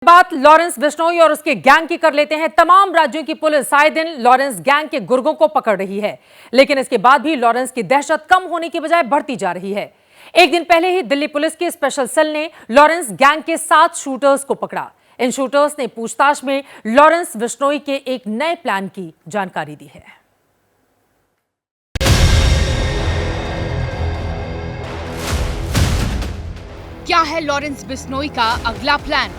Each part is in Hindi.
बात लॉरेंस बिश्नोई और उसके गैंग की कर लेते हैं। तमाम राज्यों की पुलिस आए दिन लॉरेंस गैंग के गुर्गों को पकड़ रही है, लेकिन इसके बाद भी लॉरेंस की दहशत कम होने की बजाय बढ़ती जा रही है। एक दिन पहले ही दिल्ली पुलिस की स्पेशल सेल ने लॉरेंस गैंग के 7 शूटर्स को पकड़ा। इन शूटर्स ने पूछताछ में लॉरेंस बिश्नोई के एक नए प्लान की जानकारी दी है। क्या है लॉरेंस बिश्नोई का अगला प्लान?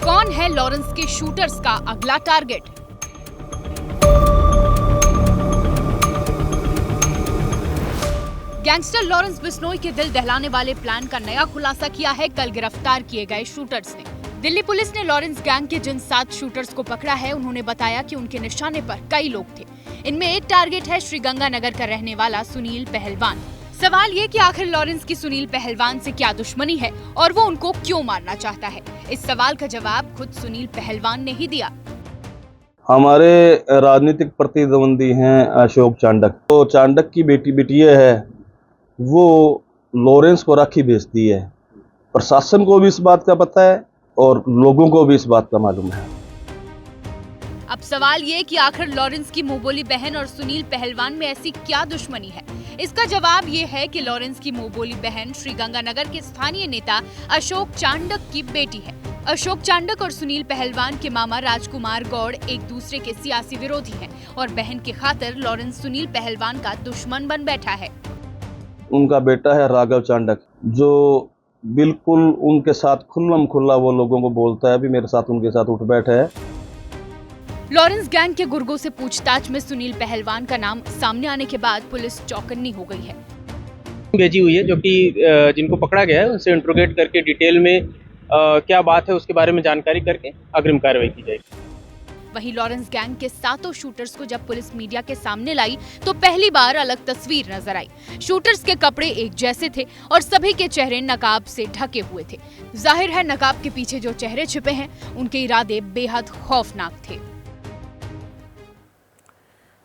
कौन है लॉरेंस के शूटर्स का अगला टारगेट? गैंगस्टर लॉरेंस बिश्नोई के दिल दहलाने वाले प्लान का नया खुलासा किया है कल गिरफ्तार किए गए शूटर्स ने। दिल्ली पुलिस ने लॉरेंस गैंग के जिन 7 शूटर्स को पकड़ा है, उन्होंने बताया कि उनके निशाने पर कई लोग थे। इनमें एक टारगेट है श्रीगंगानगर का रहने वाला सुनील पहलवान। सवाल ये कि आखिर लॉरेंस की सुनील पहलवान से क्या दुश्मनी है और वो उनको क्यों मारना चाहता है? इस सवाल का जवाब खुद सुनील पहलवान ने ही दिया। हमारे राजनीतिक प्रतिद्वंदी हैं अशोक चांडक। तो चांडक की बेटी बिटिया है, वो लॉरेंस को राखी भेजती है। प्रशासन को भी इस बात का पता है और लोगों को भी इस बात का मालूम है। अब सवाल ये कि आखिर लॉरेंस की मुंहबोली बहन और सुनील पहलवान में ऐसी क्या दुश्मनी है? इसका जवाब ये है कि लॉरेंस की मुंहबोली बहन श्रीगंगानगर के स्थानीय नेता अशोक चांडक की बेटी है। अशोक चांडक और सुनील पहलवान के मामा राजकुमार गौड़ एक दूसरे के सियासी विरोधी हैं और बहन की खातिर लॉरेंस सुनील पहलवान का दुश्मन बन बैठा है। उनका बेटा है राघव चांडक, जो बिल्कुल उनके साथ खुल्लम खुल्ला वो लोगों को बोलता है, अभी मेरे साथ उनके साथ उठ बैठा है। लॉरेंस गैंग के गुर्गों से पूछताछ में सुनील पहलवान का नाम सामने आने के बाद पुलिस चौकन्नी हो गई है। भेजी हुई है जो कि जिनको पकड़ा गया है उनसे इंट्रोगेट करके डिटेल में क्या बात है उसके बारे में जानकारी करके अग्रिम कार्रवाई की जाएगी। वहीं लॉरेंस गैंग के 7 शूटर्स को जब पुलिस मीडिया के सामने लाई तो पहली बार अलग तस्वीर नजर आई। शूटर्स के कपड़े एक जैसे थे और सभी के चेहरे नकाब से ढके हुए थे। जाहिर है नकाब के पीछे जो चेहरे छिपे हैं उनके इरादे बेहद खौफनाक थे।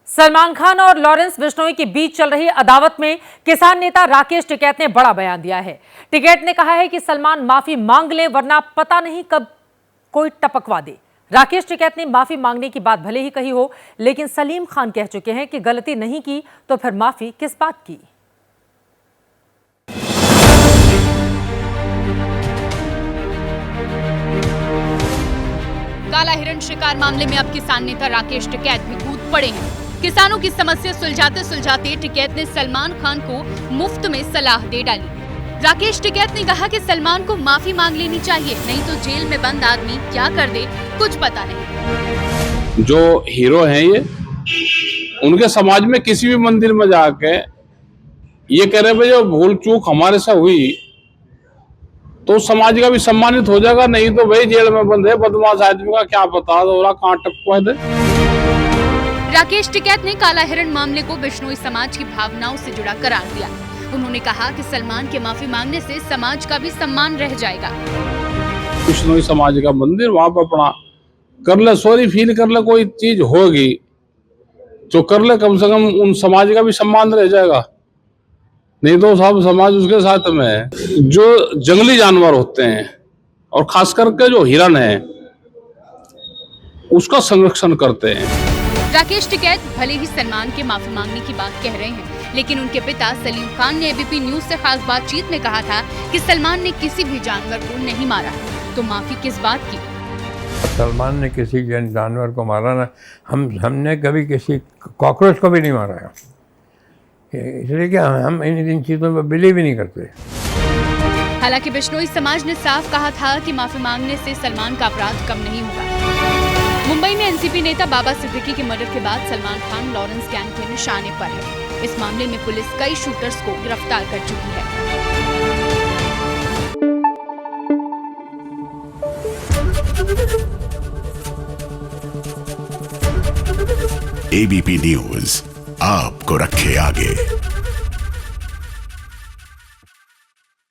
सलमान खान और लॉरेंस बिश्नोई के बीच चल रही अदावत में किसान नेता राकेश टिकैत ने बड़ा बयान दिया है। टिकैत ने कहा है कि सलमान माफी मांग ले, वरना पता नहीं कब कोई टपकवा दे। राकेश टिकैत ने माफी मांगने की बात भले ही कही हो, लेकिन सलीम खान कह चुके हैं कि गलती नहीं की तो फिर माफी किस बात की। काला हिरण शिकार मामले में अब किसान नेता राकेश टिकैत भी कूद पड़े हैं। किसानों की समस्या सुलझाते सुलझाते टिकैत ने सलमान खान को मुफ्त में सलाह दे डाली। राकेश टिकैत ने कहा कि सलमान को माफी मांग लेनी चाहिए, नहीं तो जेल में बंद आदमी क्या कर दे कुछ पता नहीं। जो हीरो हैं ये, उनके समाज में किसी भी मंदिर में जाके ये कह रहे भाई जो भूल चूक हमारे से हुई तो समाज का भी सम्मानित हो जाएगा, नहीं तो भाई जेल में बंद है बदमाश आदमी का क्या पता कहाँ टपकवा दे। राकेश टिकैत ने काला हिरण मामले को बिश्नोई समाज की भावनाओं से जुड़ा करार दिया। उन्होंने कहा कि सलमान के माफी मांगने से समाज का भी सम्मान रह जाएगा। बिश्नोई समाज का मंदिर, वहां पर अपना कर ले, सॉरी फील कर ले, कोई चीज होगी जो कर ले, कम से कम उन समाज का भी सम्मान रह जाएगा, नहीं तो सब समाज उसके साथ में है। जो जंगली जानवर होते हैं और खास करके जो हिरण है उसका संरक्षण करते हैं। राकेश टिकैत भले ही सलमान के माफी मांगने की बात कह रहे हैं, लेकिन उनके पिता सलीम खान ने एबीपी न्यूज से खास बातचीत में कहा था कि सलमान ने किसी भी जानवर को नहीं मारा, तो माफी किस बात की। सलमान ने किसी जानवर को मारा ना, हमने कभी किसी कॉकरोच को भी नहीं मारा है, इसलिए क्या हम इन चीजों पर बिलीव ही नहीं करते। हालांकि बिश्नोई समाज ने साफ कहा था कि माफी मांगने से सलमान का अपराध कम नहीं होगा। मुंबई में एनसीपी नेता बाबा सिद्दीकी के मर्डर के बाद सलमान खान लॉरेंस गैंग के निशाने पर है। इस मामले में पुलिस कई शूटर्स को गिरफ्तार कर चुकी है। एबीपी न्यूज आपको रखे आगे।